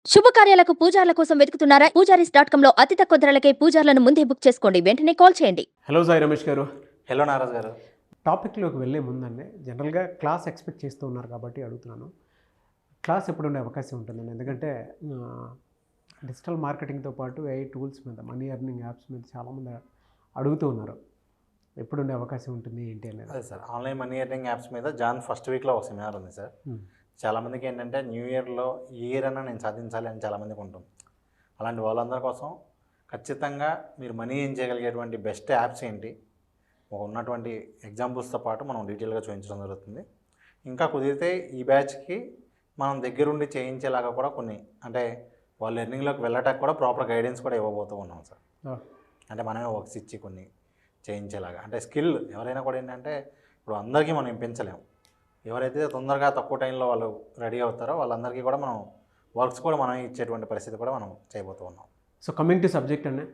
శుభకార్యాలకు పూజార్ల కోసం వెతుకుతున్నారా? పూజారీస్.com లో అతి తక్కువ ధరలకే పూజార్లను ముందే బుక్ చేసుకోండి. వెంటనే కాల్ చేయండి. హలో సాయి రమేష్ గారు. హలో నారాజ్ గారు. టాపిక్లోకి వెళ్ళే ముందండి జనరల్గా క్లాస్ ఎక్స్పెక్ట్ చేస్తూ ఉన్నారు కాబట్టి అడుగుతున్నాను. క్లాస్ ఎప్పుడు ఉండే అవకాశం ఉంటుందండి? ఎందుకంటే డిజిటల్ మార్కెటింగ్తో పాటు AI టూల్స్ మీద, మనీ ఎర్నింగ్ యాప్స్ మీద చాలామంది అడుగుతూ ఉన్నారు. ఎప్పుడు ఉండే అవకాశం ఉంటుంది ఏంటి అనేది? అదే sir, online money earning apps మీద జాన్ ఫస్ట్ వీక్లో ఒక సెమినార్ ఉంది సార్. చాలామందికి ఏంటంటే న్యూ ఇయర్లో ఈ ఇయర్ అన్నా నేను సాధించాలి అని చాలామందికి ఉంటుంది. అలాంటి వాళ్ళందరి కోసం ఖచ్చితంగా మీరు మనీ ఏం చేయగలిగేటువంటి బెస్ట్ యాప్స్ ఏంటి, ఉన్నటువంటి ఎగ్జాంపుల్స్తో పాటు మనం డీటెయిల్గా చూపించడం జరుగుతుంది. ఇంకా కుదిరితే ఈ బ్యాచ్కి మనం దగ్గరుండి చేయించేలాగా కూడా కొన్ని, అంటే వాళ్ళు ఎర్నింగ్లోకి వెళ్ళటానికి కూడా ప్రాపర్ గైడెన్స్ కూడా ఇవ్వబోతూ ఉన్నాం సార్. అంటే మనమే వర్క్స్ ఇచ్చి కొన్ని చేయించేలాగా, అంటే స్కిల్ ఎవరైనా కూడా ఏంటంటే ఇప్పుడు అందరికీ మనం పెంచలేము. ఎవరైతే తొందరగా తక్కువ టైంలో వాళ్ళు రెడీ అవుతారో వాళ్ళందరికీ కూడా మనం వర్క్స్ కూడా మనం ఇచ్చేటువంటి పరిస్థితి కూడా మనం చేయబోతూ ఉన్నాం. సో కమింగ్ టు సబ్జెక్ట్ అండి,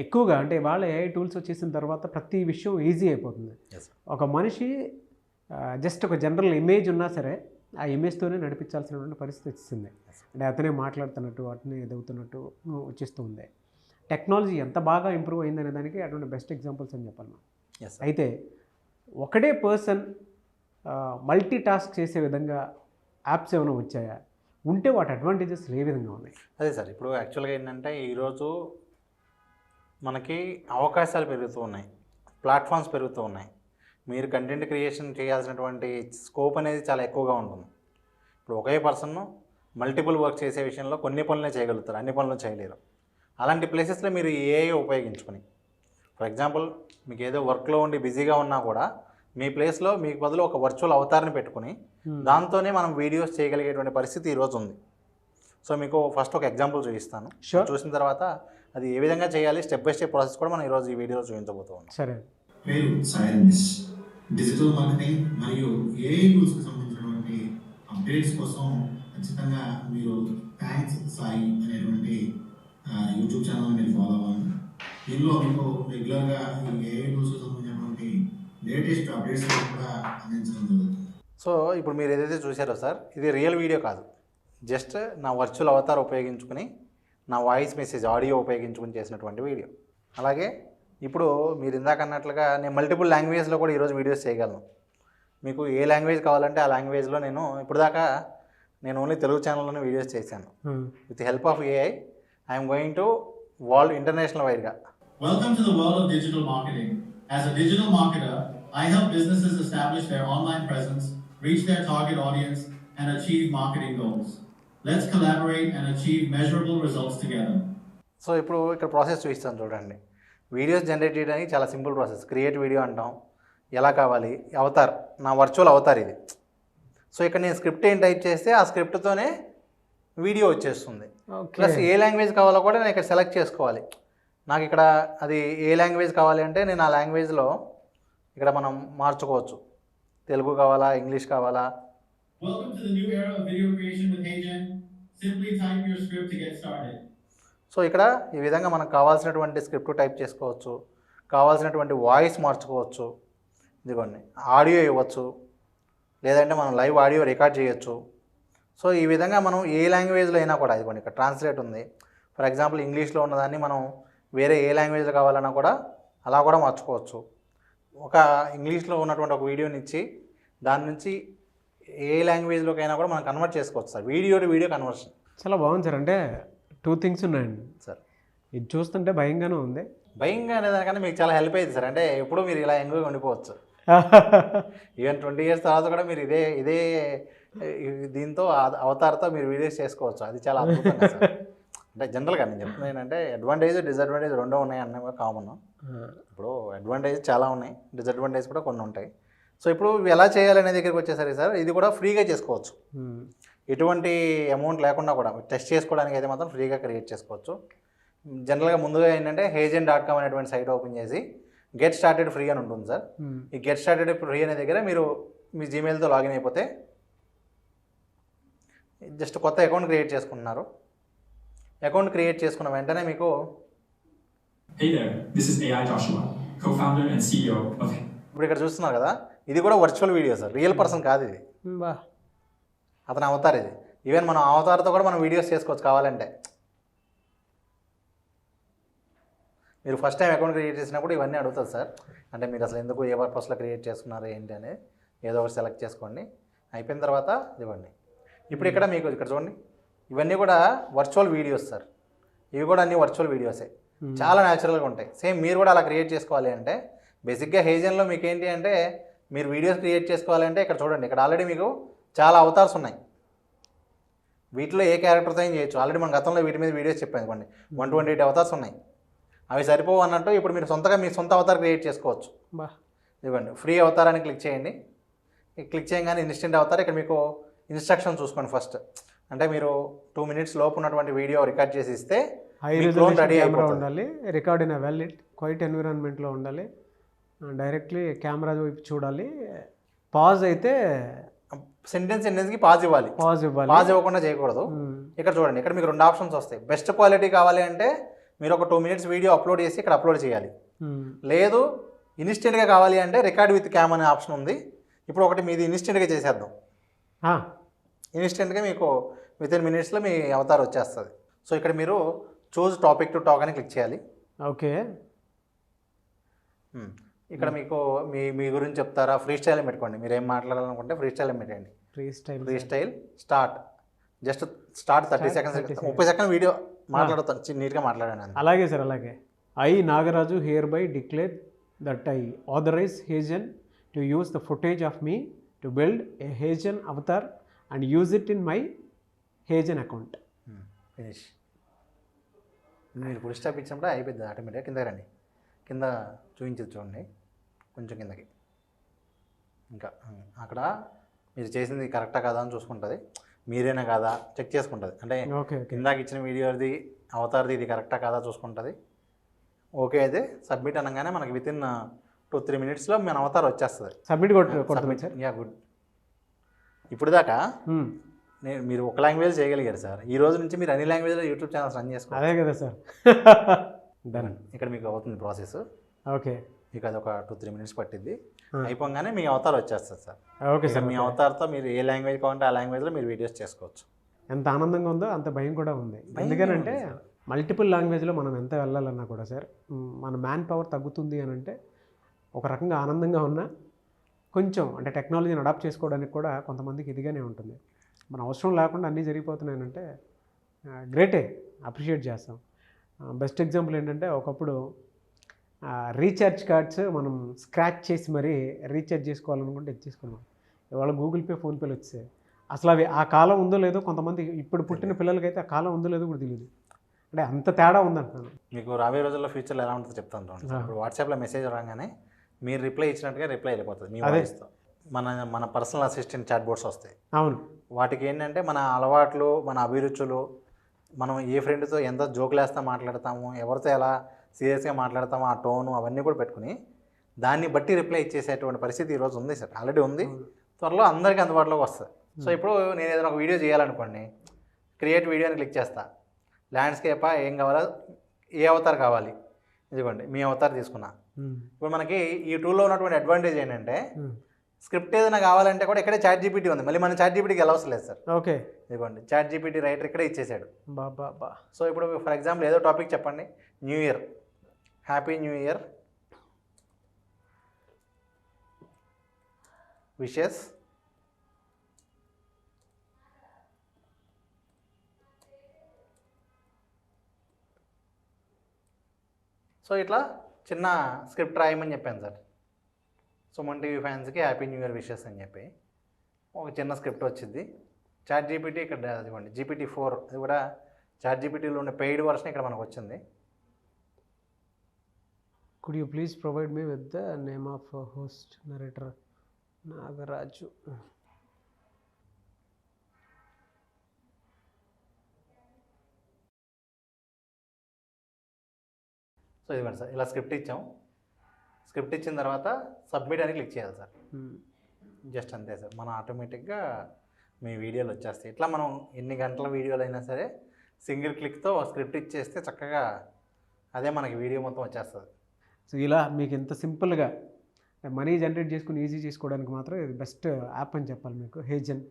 ఎక్కువగా అంటే వాళ్ళ AI టూల్స్ వచ్చేసిన తర్వాత ప్రతి విషయం ఈజీ అయిపోతుంది. ఒక మనిషి జస్ట్ ఒక జనరల్ ఇమేజ్ ఉన్నా సరే ఆ ఇమేజ్తోనే నడిపించాల్సినటువంటి పరిస్థితి వచ్చింది. అంటే అతనే మాట్లాడుతున్నట్టు, అతనే ఎదుగుతున్నట్టు వచ్చేస్తూ ఉంది. టెక్నాలజీ ఎంత బాగా ఇంప్రూవ్ అయిందనే దానికి అటువంటి బెస్ట్ ఎగ్జాంపుల్స్ అని చెప్పాలి మనం. అయితే ఒకటే పర్సన్ మల్టీ టాస్క్ చేసే విధంగా యాప్స్ ఏమైనా వచ్చాయా? ఉంటే వాటి అడ్వాంటేజెస్ ఏ విధంగా ఉన్నాయి? అదే సార్, ఇప్పుడు యాక్చువల్గా ఏంటంటే ఈరోజు మనకి అవకాశాలు పెరుగుతూ ఉన్నాయి, ప్లాట్ఫామ్స్ పెరుగుతూ ఉన్నాయి. మీరు కంటెంట్ క్రియేషన్ చేయాల్సినటువంటి స్కోప్ అనేది చాలా ఎక్కువగా ఉంటుంది. ఇప్పుడు ఒకే పర్సన్ మల్టిపుల్ వర్క్ చేసే విషయంలో కొన్ని పనులే చేయగలుగుతారు, అన్ని పనులు చేయలేరు. అలాంటి ప్లేసెస్లో మీరు AI ఉపయోగించుకొని, ఫర్ ఎగ్జాంపుల్ మీకు ఏదో వర్క్లో ఉండి బిజీగా ఉన్నా కూడా మీ ప్లేస్లో మీకు బదులు ఒక వర్చువల్ అవతార్ని పెట్టుకుని దాంతోనే మనం వీడియోస్ చేయగలిగేటువంటి పరిస్థితి ఈరోజు ఉంది. సో మీకు ఫస్ట్ ఒక ఎగ్జాంపుల్ చూపిస్తాను. చూసిన తర్వాత అది ఏ విధంగా చేయాలి, స్టెప్ బై స్టెప్ ప్రాసెస్ కూడా మనం ఈరోజు ఈ వీడియోలో చూపించబోతూ ఉన్నాం. సరే. పేరు సాయి రమేష్. డిజిటల్ మార్కెటింగ్ మరియు AI టూల్స్కి సంబంధించినటువంటి అప్డేట్స్ కోసం ఖచ్చితంగా మీరు థ్యాంక్స్ సాయి అనేటువంటి యూట్యూబ్ ఛానల్ మీరు ఫాలో అవ్వాలి. దీనిలో మీకు రెగ్యులర్గా ఈ AI టూల్స్కి సంబంధించినటువంటి లేటెస్ట్ అప్డేట్స్ కూడా అందించడం జరుగుతుంది. సో ఇప్పుడు మీరు ఏదైతే చూసారో సార్, ఇది రియల్ వీడియో కాదు, జస్ట్ నా వర్చువల్ అవతార్ ఉపయోగించుకుని నా వాయిస్ మెసేజ్ ఆడియో ఉపయోగించుకుని చేసినటువంటి వీడియో. అలాగే ఇప్పుడు మీరు ఇందాక అన్నట్లుగా నేను మల్టిపుల్ లాంగ్వేజ్లో కూడా ఈరోజు వీడియోస్ చేయగలను. మీకు ఏ లాంగ్వేజ్ కావాలంటే ఆ లాంగ్వేజ్లో ఇప్పుడు దాకా నేను ఓన్లీ తెలుగు ఛానల్లోనే వీడియోస్ చేశాను. With help of AI I'm going to world international వైడ్గా. Welcome to the world of digital marketing. As a digital marketer, I help businesses establish their online presence, reach their target audience, and achieve marketing goals. Let's collaborate and achieve measurable results together. So ఇప్పుడు ఇక్కడ process చూపిస్తాను చూడండి. Videos generate చేయడానికి చాలా simple process. Create video అంటాం. ఎలా కావాలి? Avatar, నా వర్చువల్ అవతార్ ఇది. సో ఇక్కడ నేను స్క్రిప్ట్ ఏం టైప్ చేస్తే ఆ స్క్రిప్ట్తోనే వీడియో వచ్చేస్తుంది. ప్లస్ ఏ లాంగ్వేజ్ కావాలో కూడా నేను ఇక్కడ సెలెక్ట్ చేసుకోవాలి. నాకు ఇక్కడ అది ఏ లాంగ్వేజ్ కావాలి అంటే నేను ఆ లాంగ్వేజ్లో ఇక్కడ మనం మార్చుకోవచ్చు. తెలుగు కావాలా, ఇంగ్లీష్ కావాలా. Welcome to the new era of video creation with HeyGen. Simply type your script to get started. So ఇక్కడ ఈ విధంగా మనకు కావాల్సినటువంటి స్క్రిప్ట్ టైప్ చేసుకోవచ్చు, కావాల్సినటువంటి వాయిస్ మార్చుకోవచ్చు, ఇదిగోండి ఆడియో ఇవ్వచ్చు, లేదంటే మనం లైవ్ ఆడియో రికార్డ్ చేయొచ్చు. సో ఈ విధంగా మనం ఏ లాంగ్వేజ్లో అయినా కూడా, ఇదిగోండి ఇక్కడ ట్రాన్స్లేట్ ఉంది. ఫర్ ఎగ్జాంపుల్ ఇంగ్లీష్లో ఉన్నదాన్ని మనం వేరే ఏ లాంగ్వేజ్లో కావాలన్నా కూడా అలా కూడా మార్చుకోవచ్చు. ఒక ఇంగ్లీష్లో ఉన్నటువంటి ఒక వీడియోని ఇచ్చి దాని నుంచి ఏ లాంగ్వేజ్లోకైనా కూడా మనం కన్వర్ట్ చేసుకోవచ్చు sir. Video to video conversion. చాలా బాగుంది సార్. అంటే 2 థింగ్స్ ఉన్నాయండి సార్. ఇది చూస్తుంటే భయంగానే ఉంది. భయంగా అనేదానికన్నా మీకు చాలా హెల్ప్ అయింది సార్. అంటే ఎప్పుడు మీరు ఇలా ఎంగగా ఉండిపోవచ్చు. ఈవెన్ 20 years తర్వాత కూడా మీరు ఇదే దీంతో అవతారతో మీరు వీడియోస్ చేసుకోవచ్చు. అది చాలా అద్భుతంగా సార్. అంటే జనరల్గా నేను చెప్తున్నాను ఏంటంటే అడ్వాంటేజ్ డిసడ్వాంటేజ్ రెండో ఉన్నాయి అన్నవి కామన్. ఇప్పుడు అడ్వాంటేజ్ చాలా ఉన్నాయి, డిసడ్వాంటేజ్ కూడా కొన్ని ఉంటాయి. సో ఇప్పుడు ఇవి ఎలా చేయాలనే దగ్గరికి వచ్చేసరికి సార్ ఇది కూడా ఫ్రీగా చేసుకోవచ్చు. ఎటువంటి అమౌంట్ లేకుండా కూడా టెస్ట్ చేసుకోవడానికి అయితే మాత్రం ఫ్రీగా క్రియేట్ చేసుకోవచ్చు. జనరల్గా ముందుగా ఏంటంటే HeyGen.com అనేటువంటి సైట్ ఓపెన్ చేసి గెట్ స్టార్టెడ్ ఫ్రీ అని ఉంటుంది సార్. ఈ గెట్ స్టార్టెడ్ ఫ్రీ అనే దగ్గర మీరు మీ జీమెయిల్తో లాగిన్ అయిపోతే జస్ట్ కొత్త అకౌంట్ క్రియేట్ చేసుకుంటున్నారు. అకౌంట్ క్రియేట్ చేసుకున్న వెంటనే మీకు Hey there, this is AI Joshua, co-founder and CEO of. ఇప్పుడు ఇక్కడ చూస్తున్నారు కదా, ఇది కూడా virtual video sir, real person కాదు ఇది, అతను అవతార్ ఇది. ఈవెన్ మనం అవతారతో కూడా మనం వీడియోస్ చేసుకోవచ్చు కావాలంటే. మీరు ఫస్ట్ టైం అకౌంట్ క్రియేట్ చేసినప్పుడు ఇవన్నీ అడుగుతుంది సార్. అంటే మీరు అసలు ఎందుకు ఏ పర్పస్లో క్రియేట్ చేసుకున్నారు ఏంటి అని ఏదో ఒకటి సెలెక్ట్ చేసుకోండి. అయిపోయిన తర్వాత ఇవ్వండి. ఇప్పుడు ఇక్కడ మీకు ఇక్కడ చూడండి, ఇవన్నీ కూడా వర్చువల్ వీడియోస్ సార్. ఇవి కూడా అన్ని వర్చువల్ వీడియోసే, చాలా న్యాచురల్గా ఉంటాయి. సేమ్ మీరు కూడా అలా క్రియేట్ చేసుకోవాలి అంటే బేసిక్గా హేజన్లో మీకు ఏంటి అంటే మీరు వీడియోస్ క్రియేట్ చేసుకోవాలంటే ఇక్కడ చూడండి, ఇక్కడ ఆల్రెడీ మీకు చాలా అవతార్స్ ఉన్నాయి. వీటిలో ఏ క్యారెక్టర్తో ఏం చేయొచ్చు. ఆల్రెడీ మన గతంలో వీటి మీద వీడియోస్ చెప్పాను అనుకోండి, 128 అవతార్స్ ఉన్నాయి. అవి సరిపోవు అన్నట్టు ఇప్పుడు మీరు సొంతగా మీ సొంత అవతార్ క్రియేట్ చేసుకోవచ్చు. ఇవ్వండి, ఫ్రీ అవతారాన్ని క్లిక్ చేయండి. క్లిక్ చేయగానే ఇన్స్టెంట్ అవతార్. ఇక్కడ మీకు ఇన్స్ట్రక్షన్ చూసుకోండి ఫస్ట్. అంటే మీరు 2 minutes లోపు ఉన్నటువంటి వీడియో రికార్డ్ చేసి ఇస్తే హై రిజల్యూషన్ కెమెరా ఉండాలి, రికార్డ్ ఇన్ వెల్ క్వైట్ ఎన్విరాన్మెంట్లో ఉండాలి, డైరెక్ట్లీ కెమెరా వైపు చూడాలి, పాజ్ అయితే సెంటెన్స్కి పాజ్ ఇవ్వాలి. పాజ్ ఇవ్వకుండా చేయకూడదు. ఇక్కడ చూడండి, ఇక్కడ మీకు 2 ఆప్షన్స్ వస్తాయి. బెస్ట్ క్వాలిటీ కావాలి అంటే మీరు ఒక 2 minutes వీడియో అప్లోడ్ చేసి ఇక్కడ అప్లోడ్ చేయాలి. లేదు ఇన్స్టెంట్గా కావాలి అంటే రికార్డ్ విత్ క్యామ్ అనే ఆప్షన్ ఉంది. ఇప్పుడు ఒకటి మీది ఇన్స్టెంట్గా చేసేద్దాం. ఇన్స్టెంట్గా మీకు వితిన్ మినిట్స్లో మీ అవతార్ వచ్చేస్తుంది. సో ఇక్కడ మీరు చూజ్ టాపిక్ టు టాక్ అని క్లిక్ చేయాలి. ఓకే, ఇక్కడ మీకు మీ గురించి చెప్తారా, ఫ్రీ స్టైల్ పెట్టుకోండి. మీరు ఏం మాట్లాడాలనుకుంటే ఫ్రీ స్టైల్ పెట్టండి. Free style start. Just start 30 seconds, 30 seconds video మాట్లాడుతాను, నీట్గా మాట్లాడాను. అలాగే సార్, అలాగే. I Nagaraju hereby declare that I authorize HeyGen to use the footage of me to build a HeyGen avatar and use it in my HeyGen account. Finish. మీరు full stop ఇచ్చినప్పుడు అయిపోద్ది ఆటోమేటిక్గా. కింద రండి, కింద చూపించేది చూడండి, కొంచెం కిందకి. ఇంకా అక్కడ మీరు చేసింది కరెక్టా కదా అని చూసుకుంటుంది. మీరేనా కాదా చెక్ చేసుకుంటుంది. అంటే ఇందాక ఇచ్చిన వీడియోది అవతారది ఇది కరెక్టా కాదా చూసుకుంటుంది. ఓకే అయితే సబ్మిట్ అనగానే మనకి వితిన్ 2-3 minutesలో మన అవతార్ వచ్చేస్తుంది. సబ్మిట్ కొట్టండి సార్. Yeah, good. ఇప్పుడు దాకా మీరు ఒక లాంగ్వేజ్ చేయగలిగారు సార్. ఈ రోజు నుంచి మీరు అన్ని లాంగ్వేజ్లో యూట్యూబ్ ఛానల్స్ రన్ చేసుకోవాలి. అదే కదా సార్. ఇక్కడ మీకు అవుతుంది ప్రాసెస్. ఓకే, మీకు అది ఒక 2-3 minutes పట్టిద్ది. అయిపోగానే మీ అవతార్ వచ్చేస్తుంది సార్. Okay sir. మీ అవతార్తో మీరు ఏ లాంగ్వేజ్ కావాలంటే ఆ లాంగ్వేజ్లో మీరు వీడియోస్ చేసుకోవచ్చు. ఎంత ఆనందంగా ఉందో అంత భయం కూడా ఉంది. ఎందుకంటే మల్టిపుల్ లాంగ్వేజ్లో మనం ఎంత వెళ్ళాలన్నా కూడా సార్ మన మ్యాన్ పవర్ తగ్గుతుంది అని అంటే ఒక రకంగా ఆనందంగా ఉన్నా కొంచెం అంటే టెక్నాలజీని అడాప్ట్ చేసుకోవడానికి కూడా కొంతమందికి ఇదిగానే ఉంటుంది. మన అవసరం లేకుండా అన్నీ జరిగిపోతున్నాయంటే గ్రేటే, అప్రిషియేట్ చేస్తాం. బెస్ట్ ఎగ్జాంపుల్ ఏంటంటే ఒకప్పుడు రీఛార్జ్ కార్డ్స్ మనం స్క్రాచ్ చేసి మరీ రీఛార్జ్ చేసుకోవాలనుకుంటే ఇచ్చేసుకున్నాం. ఇవాళ గూగుల్ పే, ఫోన్పేలు వచ్చాయి. అసలు అవి ఆ కాలం ఉందో లేదో కొంతమంది ఇప్పుడు పుట్టిన పిల్లలకైతే ఆ కాలం ఉందో లేదో కూడా తెలియదు. అంటే అంత తేడా ఉందంటున్నాను. మీకు రాబోయే రోజుల్లో ఫ్యూచర్లో ఎలా ఉంటుందో చెప్తాను. ఇప్పుడు వాట్సాప్లో మెసేజ్ రాగానే మీరు రిప్లై ఇచ్చినట్టుగా రిప్లై వెళ్ళిపోతుంది మీ వాయిస్తో. మన పర్సనల్ అసిస్టెంట్ చాట్ బోర్డ్స్ వస్తాయి. అవును, వాటికి ఏంటంటే మన అలవాట్లు, మన అభిరుచులు, మనం ఏ ఫ్రెండ్తో ఎంత జోకులు వేస్తా మాట్లాడతాము, ఎవరితో ఎలా సీరియస్గా మాట్లాడతాము, ఆ టోను అవన్నీ కూడా పెట్టుకుని దాన్ని బట్టి రిప్లై ఇచ్చేసేటువంటి పరిస్థితి ఈరోజు ఉంది సార్. ఆల్రెడీ ఉంది, త్వరలో అందరికీ అందుబాటులోకి వస్తుంది. సో ఇప్పుడు నేను ఏదైనా ఒక వీడియో చేయాలనుకోండి, క్రియేట్ వీడియో అని క్లిక్ చేస్తా. ల్యాండ్స్కేపా ఏం కావాలో, ఏ అవతార్ కావాలి, ఇదిగోండి మీ అవతార్ తీసుకున్నా. ఇప్పుడు మనకి ఈ టూల్లో ఉన్నటువంటి అడ్వాంటేజ్ ఏంటంటే స్క్రిప్ట్ ఏదైనా కావాలంటే కూడా ఇక్కడే చాట్ జీపీటీ ఉంది. మళ్ళీ మనం చాట్ జీపీటీకి వెళ్ళవసరం లేదు సార్. ఓకే, ఇదిగోండి చాట్ జీపీటీ రైటర్ ఇక్కడే ఇచ్చేసాడు. బాబా. సో ఇప్పుడు ఫర్ ఎగ్జాంపుల్ ఏదో టాపిక్ చెప్పండి, new year, happy new year wishes, so ఇట్లా చిన్న స్క్రిప్ట్ రాయమని చెప్పాను సార్. సుమన్ టీవీ ఫ్యాన్స్కి హ్యాపీ న్యూ ఇయర్ విషెస్ అని చెప్పి ఒక చిన్న స్క్రిప్ట్ వచ్చింది. చాట్ జీపీటీ ఇక్కడ ఇదిగోండి GPT-4, అది కూడా చాట్ జీపీటీలో ఉన్న పెయిడ్ వర్షన్ ఇక్కడ మనకు వచ్చింది. Could you please provide me with the name of host narrator Nagaraju. So ఇదిగోండి సార్, ఇలా స్క్రిప్ట్ ఇచ్చాం. స్క్రిప్ట్ ఇచ్చిన తర్వాత సబ్మిట్ అని క్లిక్ చేయాలి సార్. జస్ట్ అంతే సార్, మన ఆటోమేటిక్గా మీ వీడియోలు వచ్చేస్తాయి. ఇట్లా మనం ఎన్ని గంటల వీడియోలు అయినా సరే సింగిల్ క్లిక్తో స్క్రిప్ట్ ఇచ్చేస్తే చక్కగా అదే మనకి వీడియో మొత్తం వచ్చేస్తుంది. సో ఇలా మీకు ఇంత సింపుల్గా మనీ జనరేట్ చేసుకుని ఈజీ చేసుకోవడానికి మాత్రం ఇది బెస్ట్ యాప్ అని చెప్పాలి మీకు. హేజన్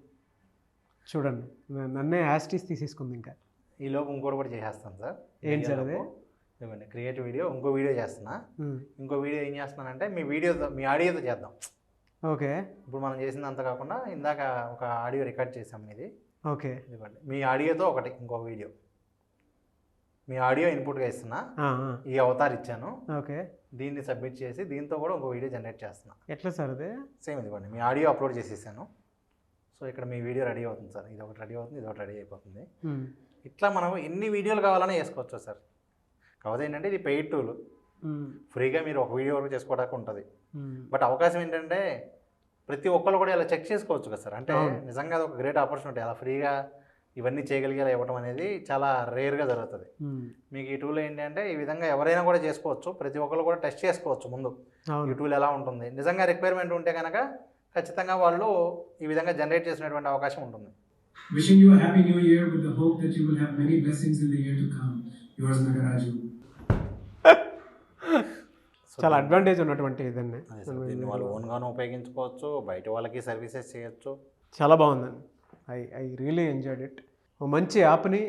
చూడండి నన్నే యాస్టీస్ తీసేసుకుంది ఇంకా. ఈ లోపు ఇంకోటి కూడా చేసేస్తాను సార్. ఏంటి సార్ అది? ఇదిగోండి క్రియేట్ వీడియో, ఇంకో వీడియో చేస్తున్నా. ఇంకో వీడియో ఏం చేస్తున్నానంటే మీ ఆడియోతో చేద్దాం. ఓకే. ఇప్పుడు మనం చేసిందంత కాకుండా ఇందాక ఒక ఆడియో రికార్డ్ చేసాం ఇది. ఓకే. ఇదిగోండి మీ ఆడియోతో ఒకటి ఇంకో వీడియో. మీ ఆడియో ఇన్పుట్గా ఇస్తున్నా, ఈ అవతార్ ఇచ్చాను. ఓకే. దీన్ని సబ్మిట్ చేసి దీంతో కూడా ఇంకో వీడియో జనరేట్ చేస్తున్నా. ఎట్లా సార్ అదే? సేమ్ ఇదిగోండి మీ ఆడియో అప్లోడ్ చేసేసాను. సో ఇక్కడ మీ వీడియో రెడీ అవుతుంది సార్. ఇది ఒకటి రెడీ అవుతుంది, ఇది ఒకటి రెడీ అయిపోతుంది. ఇట్లా మనం ఎన్ని వీడియోలు కావాలన్నా వేసుకోవచ్చు సార్. కాకపోతే ఏంటంటే ఇది పెయిడ్ టూల్, ఫ్రీగా మీరు ఒక వీడియో వరకు చేసుకోవడానికి ఉంటుంది. బట్ అవకాశం ఏంటంటే ప్రతి ఒక్కరు కూడా ఇలా చెక్ చేసుకోవచ్చు కదా సార్. అంటే నిజంగా అది ఒక గ్రేట్ ఆపర్చునిటీ. అలా ఫ్రీగా ఇవన్నీ చేయగలిగేలా ఇవ్వడం అనేది చాలా రేర్గా జరుగుతుంది. మీకు ఈ టూల్ ఏంటంటే ఈ విధంగా ఎవరైనా కూడా చేసుకోవచ్చు. ప్రతి ఒక్కరు కూడా టెస్ట్ చేసుకోవచ్చు ముందు ఈ టూల్ ఎలా ఉంటుంది. నిజంగా రిక్వైర్మెంట్ ఉంటే కనుక ఖచ్చితంగా వాళ్ళు ఈ విధంగా జనరేట్ చేసినటువంటి అవకాశం ఉంటుంది. Wishing you a happy new year with the hope that you will have many blessings in the year to come. Yours Nagaraju. చాలా అడ్వాంటేజ్ ఉన్నటువంటి ఇదండి. దీన్ని వాళ్ళు ఓన్గాను ఉపయోగించుకోవచ్చు, బయట వాళ్ళకి సర్వీసెస్ చేయొచ్చు. చాలా బాగుందండి. I really enjoyed it. మంచి యాప్ని,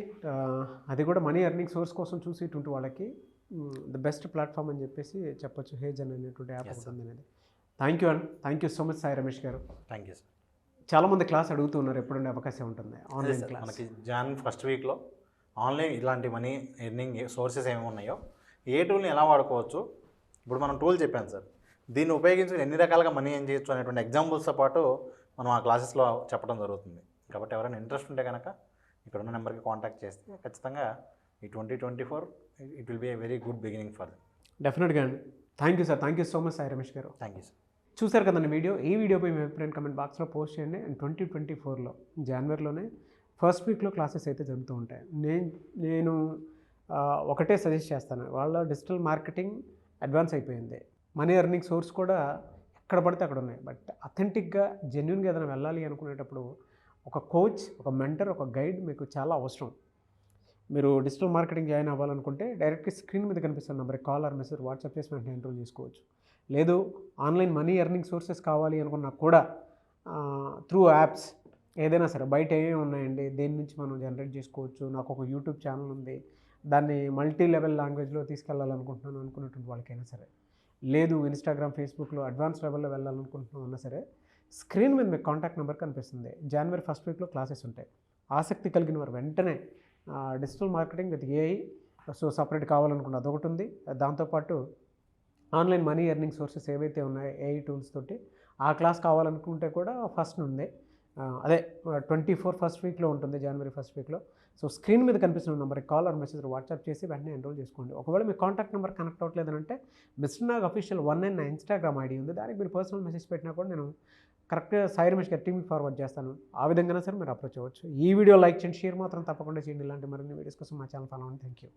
అది కూడా మనీ ఎర్నింగ్ సోర్స్ కోసం చూసేటువంటి వాళ్ళకి ద బెస్ట్ ప్లాట్ఫామ్ అని చెప్పేసి చెప్పొచ్చు. హేజన్ అనేటువంటి యాప్ ఉంటుంది అనేది. థ్యాంక్ యూ అండి. Thank you so much Sai Ramesh గారు. Thank you sir. చాలామంది క్లాస్ అడుగుతున్నారు, ఎప్పుడుండే అవకాశం ఉంటుంది ఆన్లైన్ క్లాస్? మనకి జాన్ ఫస్ట్ వీక్లో ఆన్లైన్ ఇలాంటి మనీ ఎర్నింగ్ సోర్సెస్ ఏమేమి ఉన్నాయో, ఏ టూల్ని ఎలా వాడుకోవచ్చు, ఇప్పుడు మనం టూల్ చెప్పాను సార్, దీన్ని ఉపయోగించుకుని ఎన్ని రకాలుగా మనీ ఏం చేయొచ్చు అనేటువంటి ఎగ్జాంపుల్స్తో పాటు మనం ఆ క్లాసెస్లో చెప్పడం జరుగుతుంది. కాబట్టి ఎవరైనా ఇంట్రెస్ట్ ఉంటే కనుక ఇక్కడ ఉన్న నెంబర్కి కాంటాక్ట్ చేస్తే ఖచ్చితంగా ఈ 2024 it will be a very good beginning for them. డెఫినెట్గా అండి. Thank you sir. Thank you so much Sai Ramesh గారు. Thank you sir. చూసారు కదండి వీడియో. ఈ వీడియోపై మీ అభిప్రాయం కమెంట్ బాక్స్లో పోస్ట్ చేయండి. అండ్ 2024లో జనవరిలోనే ఫస్ట్ వీక్లో క్లాసెస్ అయితే జరుగుతూ ఉంటాయి. నేను ఒకటే సజెస్ట్ చేస్తాను, వాళ్ళ డిజిటల్ మార్కెటింగ్ అడ్వాన్స్ అయిపోయింది. మనీ ఎర్నింగ్ సోర్స్ కూడా ఎక్కడ పడితే అక్కడ ఉన్నాయి. బట్ అథెంటిక్గా జెన్యున్గా ఏదైనా వెళ్ళాలి అనుకునేటప్పుడు ఒక కోచ్, ఒక మెంటర్, ఒక గైడ్ మీకు చాలా అవసరం. మీరు డిజిటల్ మార్కెటింగ్ జాయిన్ అవ్వాలనుకుంటే డైరెక్ట్గా స్క్రీన్ మీద కనిపిస్తున్న నెంబర్కి కాల్ ఆర్ మెసేజ్ వాట్సాప్ చేసి వెంటనే ఎన్రోల్ చేసుకోవచ్చు. లేదు ఆన్లైన్ మనీ ఎర్నింగ్ సోర్సెస్ కావాలి అనుకున్నా కూడా త్రూ యాప్స్ ఏదైనా సరే, బయట ఏమేమి ఉన్నాయండి, దేని నుంచి మనం జనరేట్ చేసుకోవచ్చు, నాకు ఒక యూట్యూబ్ ఛానల్ ఉంది, దాన్ని మల్టీ లెవెల్ లాంగ్వేజ్లో తీసుకెళ్ళాలనుకుంటున్నాను అనుకున్నటువంటి వాళ్ళకైనా సరే, లేదు ఇన్స్టాగ్రామ్, ఫేస్బుక్లో అడ్వాన్స్ లెవెల్లో వెళ్ళాలనుకుంటున్నాం అన్నా సరే, స్క్రీన్ మీద మీకు కాంటాక్ట్ నెంబర్ కనిపిస్తుంది. జనవరి ఫస్ట్ వీక్లో క్లాసెస్ ఉంటాయి. ఆసక్తి కలిగిన వారు వెంటనే digital marketing with AI so separate కావాలనుకుంటే అదొకటి ఉంది. దాంతోపాటు ఆన్లైన్ మనీ ఎర్నింగ్ సోర్సెస్ ఏవైతే ఉన్నాయో ఏఐ టూల్స్ తోటి ఆ క్లాస్ కావాలనుకుంటే కూడా ఫస్ట్ ఉంది. అదే 24 ఫస్ట్ వీక్లో ఉంటుంది, జనవరి ఫస్ట్ వీక్లో. సో స్క్రీన్ మీద కనిపిస్తున్న నెంబర్కి కాల్ ఆర్ మెసేజ్ వాట్సాప్ చేసి వెంటనే ఎన్రోల్ చేసుకోండి. ఒకవేళ మీ కాంటాక్ట్ నెంబర్ కనెక్ట్ అవ్వట్లేదంటే మిస్టర్ నాగ్ అఫీషియల్ 1 నా ఇన్స్టాగ్రామ్ ఐడి ఉంది, దానికి మీరు పర్సనల్ మెసేజ్ పెట్టినా కూడా నేను కరెక్ట్గా సాయి రమేష్ గారి టీమ్కి ఫార్వర్డ్ చేస్తాను. ఆ విధంగానే సరే మీరు అప్రోచ్ అవ్వచ్చు. ఈ వీడియో లైక్ చేయండి, షేర్ మాత్రం తప్పకుండా చేయండి. ఇలాంటి మరిన్ని వీడియోస్ కోసం మా ఛానల్ ఫాలో అవ్వండి. Thank you.